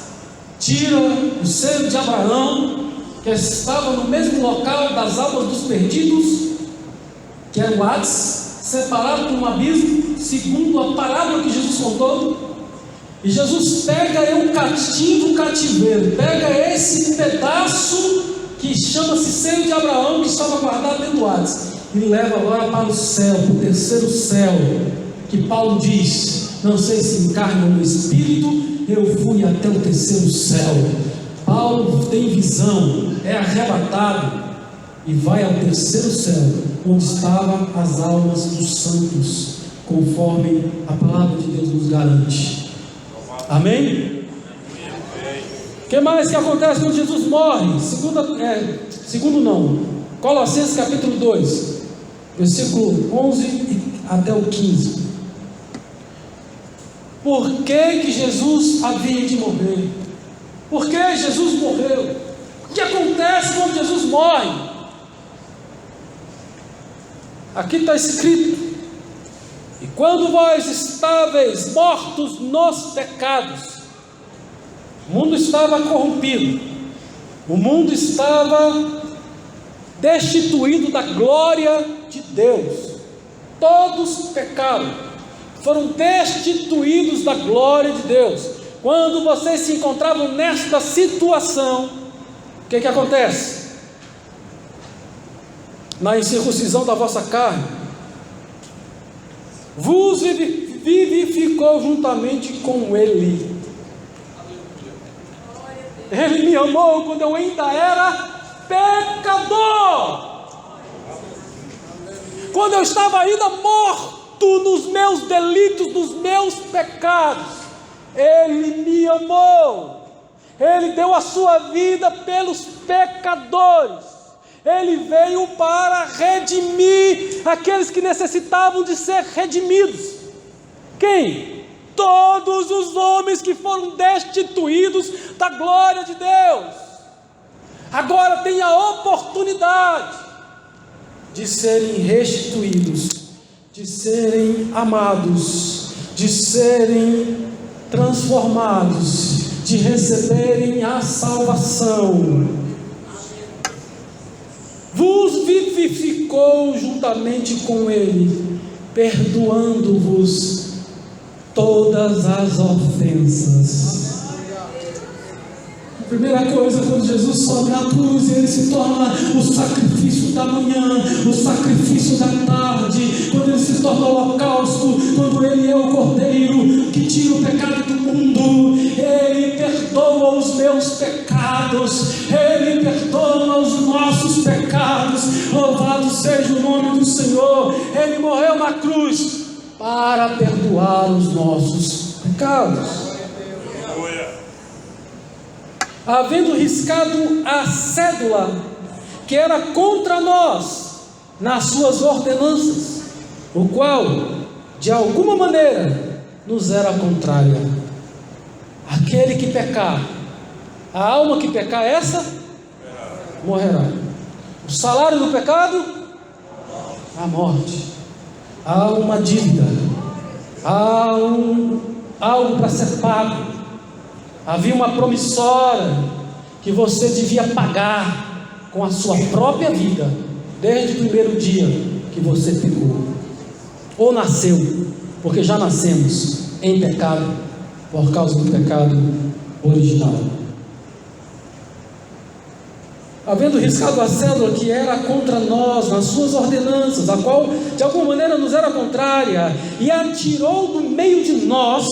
tira o seio de Abraão, que estava no mesmo local das almas dos perdidos, que era o Hades, separado por um abismo, segundo a parábola que Jesus contou. E Jesus pega o cativeiro, pega esse pedaço que chama-se seio de Abraão, que estava guardado dentro do Hades, e leva agora para o céu, para o terceiro céu, que Paulo diz: não sei se em carne ou no espírito, eu fui até o terceiro céu. Paulo tem visão, é arrebatado e vai ao terceiro céu, onde estavam as almas dos santos, conforme a palavra de Deus nos garante. Amém? O que mais que acontece quando Jesus morre? Colossenses capítulo 2, versículo 11 até o 15. Por que Jesus havia de morrer? Por que Jesus morreu? O que acontece quando Jesus morre? Aqui está escrito: e quando vós estáveis mortos nos pecados, o mundo estava corrompido, o mundo estava destituído da glória de Deus, todos pecaram, foram destituídos da glória de Deus. Quando vocês se encontravam nesta situação, o que acontece? Na incircuncisão da vossa carne, vos vivificou juntamente com Ele. Ele me amou quando eu ainda era pecador, quando eu estava ainda morto nos meus delitos, nos meus pecados. Ele me amou, Ele deu a sua vida pelos pecadores, Ele veio para redimir aqueles que necessitavam de ser redimidos. Quem? Todos os homens que foram destituídos da glória de Deus, agora têm a oportunidade de serem restituídos, de serem amados, de serem transformados, de receberem a salvação. Vos vivificou juntamente com Ele, perdoando-vos todas as ofensas. A primeira coisa, quando Jesus sobe na cruz, Ele se torna o sacrifício da manhã, o sacrifício da tarde, quando Ele se torna o holocausto, quando Ele é o cordeiro que tira o pecado do mundo. Ele perdoa os meus pecados, Ele perdoa os nossos pecados. Louvado seja o nome do Senhor. Ele morreu na cruz para perdoar os nossos pecados. Havendo riscado a cédula que era contra nós nas suas ordenanças, o qual de alguma maneira nos era contrária. Aquele que pecar, a alma que pecar, essa morrerá. O salário do pecado, a morte. Há uma dívida, há algo para ser pago. Havia uma promissória que você devia pagar com a sua própria vida, desde o primeiro dia que você pecou, ou nasceu, porque já nascemos em pecado, por causa do pecado original. Havendo riscado a cédula que era contra nós nas suas ordenanças, a qual de alguma maneira nos era contrária, e a tirou do meio de nós,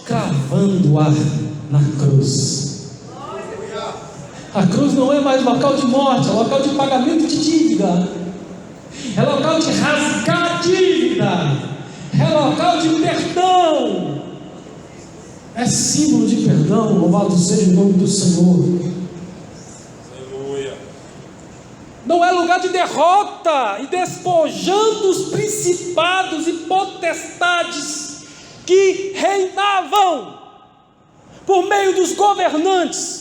cravando-a na cruz. A cruz não é mais local de morte, é local de pagamento de dívida, é local de rasgar a dívida, é local de perdão, é símbolo de perdão. Louvado seja o nome do Senhor. Aleluia. Não é lugar de derrota e despojando os principados e potestades que reinavam por meio dos governantes.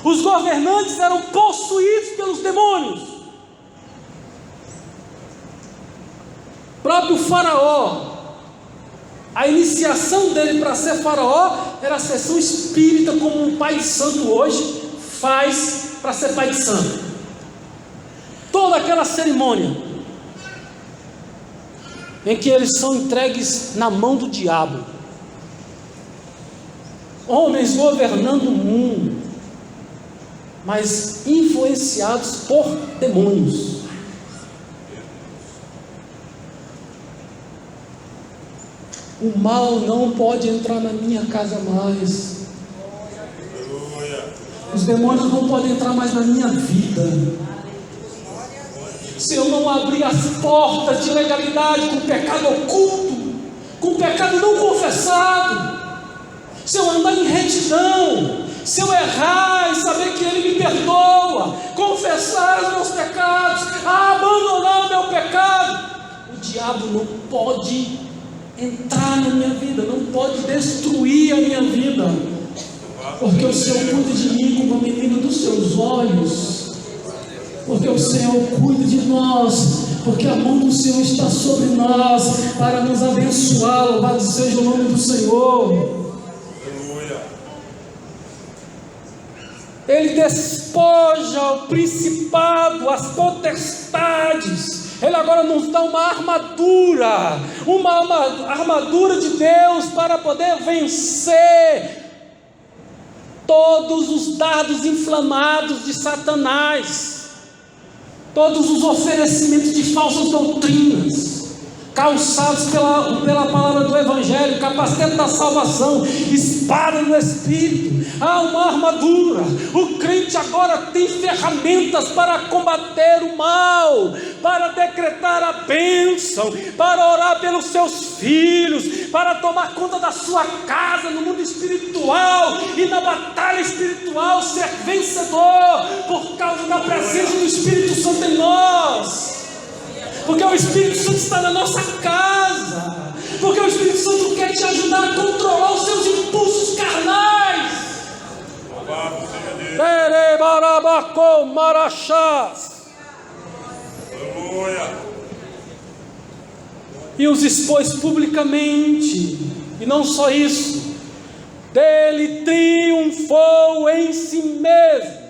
Os governantes eram possuídos pelos demônios. O próprio Faraó, a iniciação dele para ser Faraó era a sessão espírita, como um pai de santo hoje faz para ser pai de santo. Toda aquela cerimônia em que eles são entregues na mão do diabo. homens governando o mundo, mas influenciados por demônios. O mal não pode entrar na minha casa mais. Os demônios não podem entrar mais na minha vida. Se eu não abrir as portas de legalidade com pecado oculto, com pecado não confessado, se eu andar em retidão, se eu errar e saber que Ele me perdoa, confessar os meus pecados, abandonar o meu pecado, o diabo não pode entrar na minha vida, não pode destruir a minha vida, porque o Senhor cuida de mim como a menina dos seus olhos, porque o Senhor cuida de nós, porque a mão do Senhor está sobre nós para nos abençoar. Louvado seja o nome do Senhor. Ele despoja o principado, as potestades. Ele agora nos dá uma armadura de Deus para poder vencer todos os dardos inflamados de Satanás, todos os oferecimentos de falsas doutrinas, calçados pela palavra do Evangelho, capacete da salvação, espada no Espírito. Há uma armadura. O crente agora tem ferramentas para combater o mal, para decretar a bênção, para orar pelos seus filhos, para tomar conta da sua casa no mundo espiritual e na batalha espiritual ser vencedor por causa da presença do Espírito Santo em nós. Porque o Espírito Santo está na nossa casa, porque o Espírito Santo quer te ajudar a controlar os seus impulsos carnais. E os expôs publicamente, e não só isso, dele triunfou em si mesmo.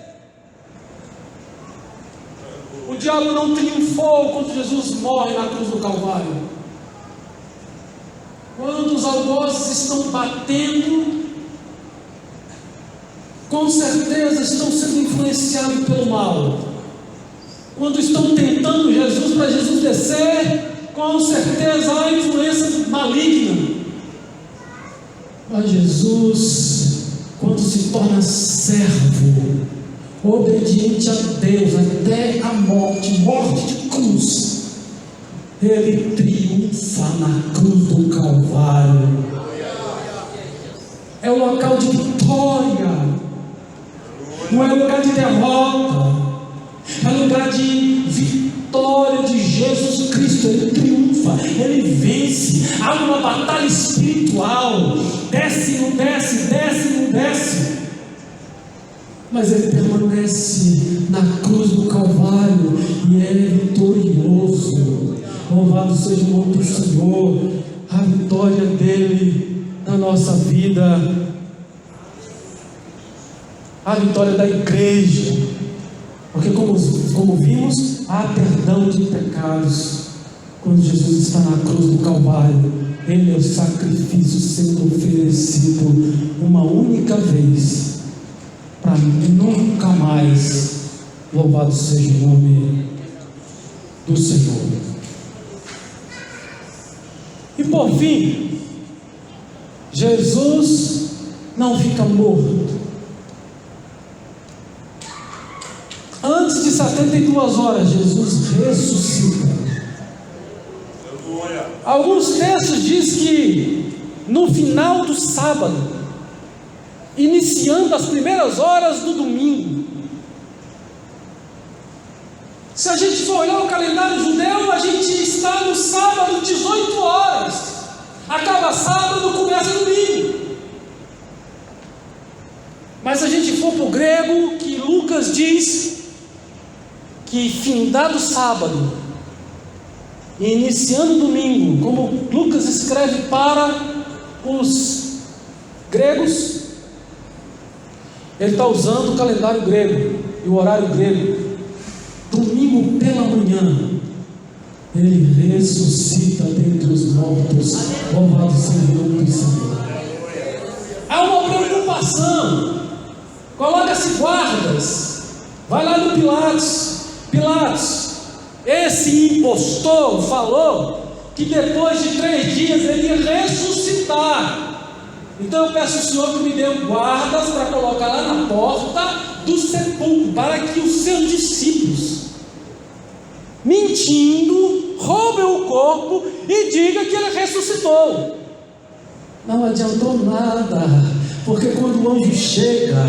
O diabo não triunfou quando Jesus morre na cruz do Calvário. Quando os algozes estão batendo, com certeza estão sendo influenciados pelo mal. Quando estão tentando Jesus para Jesus descer, com certeza há influência maligna. Mas Jesus, quando se torna servo, obediente a Deus até a morte de cruz, Ele triunfa na cruz do Calvário. É o local de vitória, não é lugar de derrota, é lugar de vitória de Jesus Cristo. Ele triunfa, Ele vence. Há uma batalha espiritual, desce, não desce, desce, não desce, mas Ele permanece na cruz do Calvário e é vitorioso. Louvado seja o nome do Senhor. A vitória dele na nossa vida, a vitória da igreja, porque como vimos, há perdão de pecados quando Jesus está na cruz do Calvário. Ele é o sacrifício sendo oferecido uma única vez, para nunca mais. Louvado seja o nome do Senhor. E por fim, Jesus não fica morto. Antes de 72 horas, Jesus ressuscita. Alguns textos dizem que no final do sábado, iniciando as primeiras horas do domingo. Se a gente for olhar o calendário judeu, a gente está no sábado 18 horas, acaba sábado, começa domingo. Mas se a gente for para o grego, que Lucas diz que findado sábado e iniciando domingo, como Lucas escreve para os gregos, ele está usando o calendário grego e o horário grego. Domingo pela manhã, Ele ressuscita dentre os mortos. Louvado seja o nome do Senhor. Há uma preocupação situação. Coloca-se guardas. Vai lá no Pilatos, esse impostor falou que depois de 3 dias ele ia ressuscitar. Então eu peço ao Senhor que me dê guardas para colocar lá na porta do sepulcro, para que os seus discípulos, mentindo, roubem o corpo e digam que ele ressuscitou. Não adiantou nada, porque quando o anjo chega,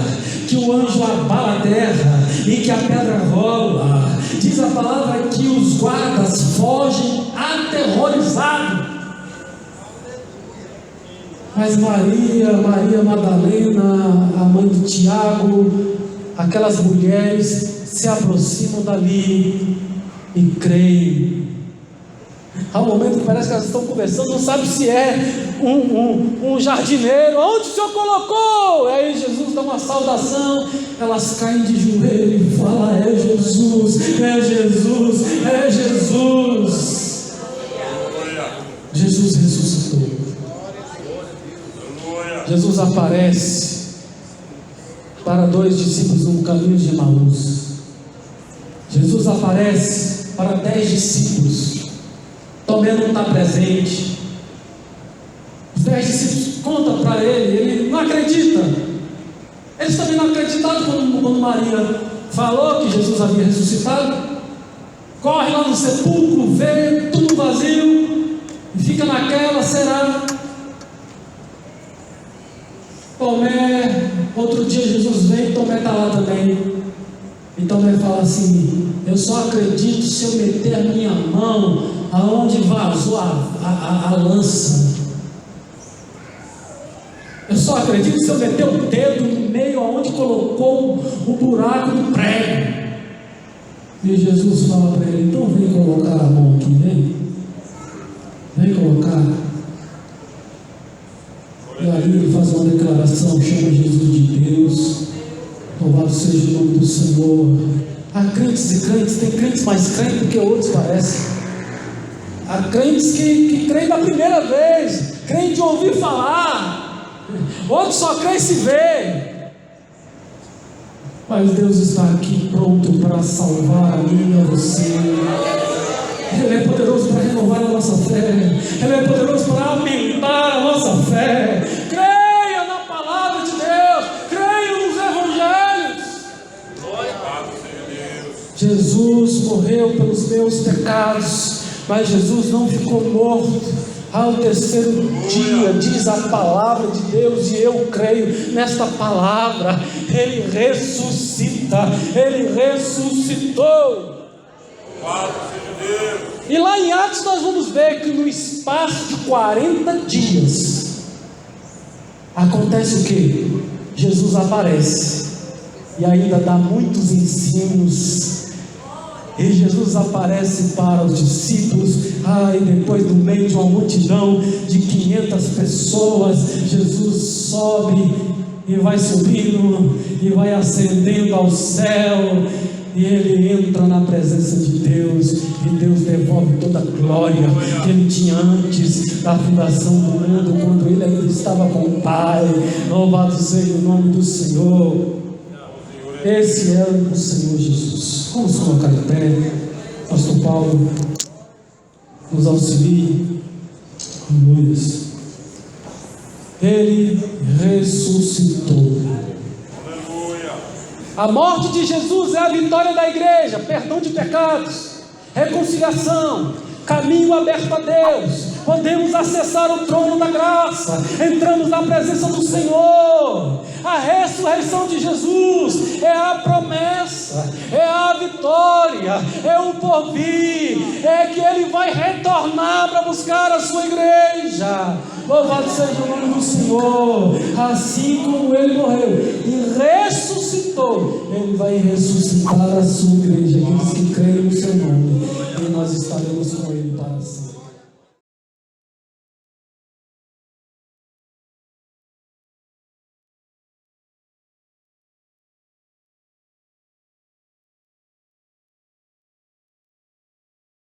que o anjo abala a terra e que a pedra rola, diz a palavra que os guardas fogem aterrorizados. Mas Maria Madalena, a mãe de Tiago, aquelas mulheres se aproximam dali e creem. Há um momento que parece que elas estão conversando, não sabe se é um jardineiro. Onde o Senhor colocou? Aí Jesus dá uma saudação, elas caem de joelho e falam: é Jesus, é Jesus, é Jesus. Jesus ressuscitou. Jesus aparece para 2 discípulos no caminho de Emaús. Jesus aparece para 10 discípulos. Tomé não está presente. Os 10 discípulos contam para ele não acredita. Eles também não acreditaram quando Maria falou que Jesus havia ressuscitado. Corre lá no sepulcro, vê tudo vazio e fica naquela, será? Tomé, outro dia Jesus vem e Tomé está lá também. E Tomé fala assim: eu só acredito se eu meter a minha mão aonde vazou a lança. Eu só acredito se eu meter o dedo no meio aonde colocou o buraco do prego. E Jesus fala para ele: então vem colocar a mão aqui, vem colocar. E aí ele faz uma declaração, chama Jesus de Deus. Louvado seja o nome do Senhor. Há crentes e crentes, tem crentes mais crentes do que outros, parece. Há crentes que creem da primeira vez, creem de ouvir falar. Outros só creem se ver. Mas Deus está aqui pronto para salvar a mim e a você. Ele é poderoso para renovar a nossa fé. Ele é poderoso para aumentar a nossa fé. Creia na palavra de Deus. Creia nos evangelhos. Jesus morreu pelos meus pecados, mas Jesus não ficou morto. Ao 3º dia, diz a palavra de Deus, e eu creio nesta palavra. Ele ressuscita. Ele ressuscitou. E lá em Atos nós vamos ver que no espaço de 40 dias acontece o que? Jesus aparece e ainda dá muitos ensinos. E Jesus aparece para os discípulos. E depois, no meio de uma multidão de 500 pessoas, Jesus sobe e vai subindo e vai ascendendo ao céu. E ele entra na presença de Deus, e Deus devolve toda a glória que ele tinha antes da fundação do mundo, quando ele ainda estava com o Pai. Louvado seja o nome do Senhor. Esse é o Senhor Jesus. Vamos colocar em pé. Pastor Paulo, nos auxilie. Aleluia. Ele ressuscitou. A morte de Jesus é a vitória da igreja, perdão de pecados, reconciliação, caminho aberto a Deus. Podemos acessar o trono da graça, entramos na presença do Senhor. A ressurreição de Jesus é a promessa, é a vitória, é o porvir, é que Ele vai retornar para buscar a sua igreja. Louvado seja o nome do Senhor. Assim como Ele morreu e ressuscitou, Ele vai ressuscitar a sua igreja, aqueles que creem no seu nome, e nós estaremos com Ele para sempre.